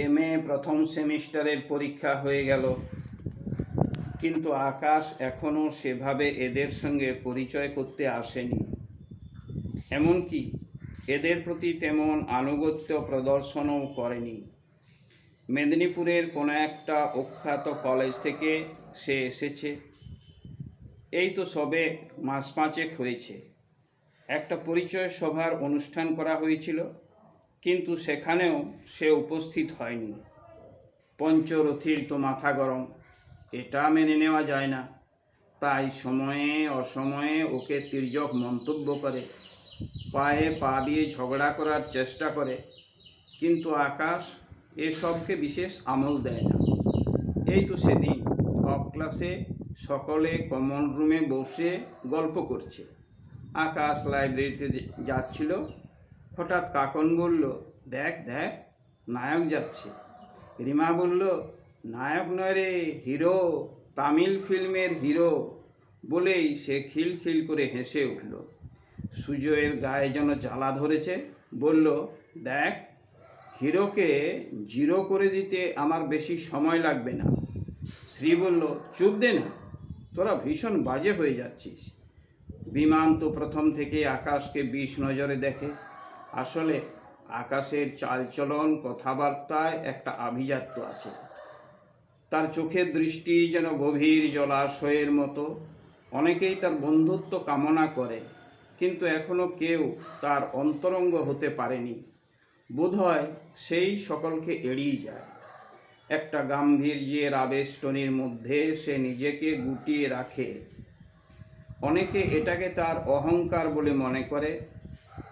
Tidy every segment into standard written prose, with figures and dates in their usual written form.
MA প্রথম সেমিস্টারের পরীক্ষা হয়ে গেল, কিন্তু আকাশ এখনও সেভাবে এদের সঙ্গে পরিচয় করতে আসেনি। এমনকি এদের প্রতি তেমন আনুগত্য প্রদর্শনও করেনি। মেদিনীপুরের কোনো একটা অখ্যাত কলেজ থেকে সে এসেছে। এই তো সবে মাস পাঁচেক হয়েছে। একটা পরিচয় সভার অনুষ্ঠান করা হয়েছিল, কিন্তু সেখানেও সে উপস্থিত হয়নি। পঞ্চরথীর তো মাথা গরম, এটা মেনে নেওয়া যায় না। তাই সময়ে অসময়ে ওকে তির্যক মন্তব্য করে, পায়ে পা দিয়ে ঝগড়া করার চেষ্টা করে, কিন্তু আকাশ এসবকে বিশেষ আমল দেয় না। এই তো সেদিন অফ ক্লাসে সকলে কমন রুমে বসে গল্প করছে। আকাশ লাইব্রেরিতে যাচ্ছিল, হঠাৎ কাকন বলল, দেখ দেখ নায়ক যাচ্ছে। রিমা বলল, নায়ক নয় রে, হিরো, তামিল ফিল্মের হিরো। বলেই সে খিলখিল করে হেসে উঠল। সুজয়ের গায়ে যেন জ্বালা ধরেছে, বলল, দেখ, হিরোকে জিরো করে দিতে আমার বেশি সময় লাগবে না। শ্রী বলল, চুপ দে না, তোরা ভীষণ বাজে হয়ে যাচ্ছিস। বিমান তো প্রথম থেকে আকাশকে বিষ নজরে দেখে। আসলে আকাশের চালচলন কথাবার্তায় একটা আভিজাত্য আছে। তার চোখের দৃষ্টি যেন গভীর জলাশয়ের মতো। অনেকেই তার বন্ধুত্ব কামনা করে, কিন্তু এখনো কেউ তার অন্তরঙ্গ হতে পারেনি। বোধহয় সেই সকলকে এড়িয়ে যায়। একটা গাম্ভীর্যের আবেষ্টনীর মধ্যে সে নিজেকে গুটিয়ে রাখে। অনেকে এটাকে তার অহংকার বলে মনে করে,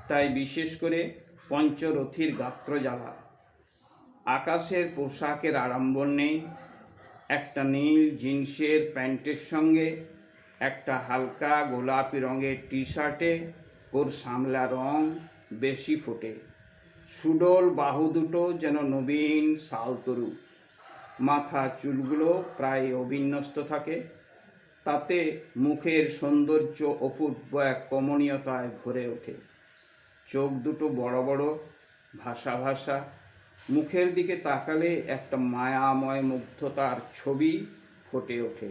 তাই বিশেষ করে পঞ্চরথীর গাত্রজ্বালা। আকাশের পোশাকের আড়ম্বর নেই। একটা নীল জিন্সের প্যান্টের সঙ্গে একটা হালকা গোলাপি রঙের টি শার্টে ওর সামলা রং বেশি ফোটে। সুডোল বাহু দুটো যেন নবীন শালতরু। মাথা চুলগুলো প্রায় অবিন্যস্ত থাকে। তাতে মুখের সৌন্দর্য অপূর্ব এক কমনীয়তায় ভরে ওঠে। চোখ দুটো বড় বড়, ভাসা ভাসা। মুখের দিকে তাকালে একটা মায়াময় মুগ্ধতার ছবি ফুটে ওঠে।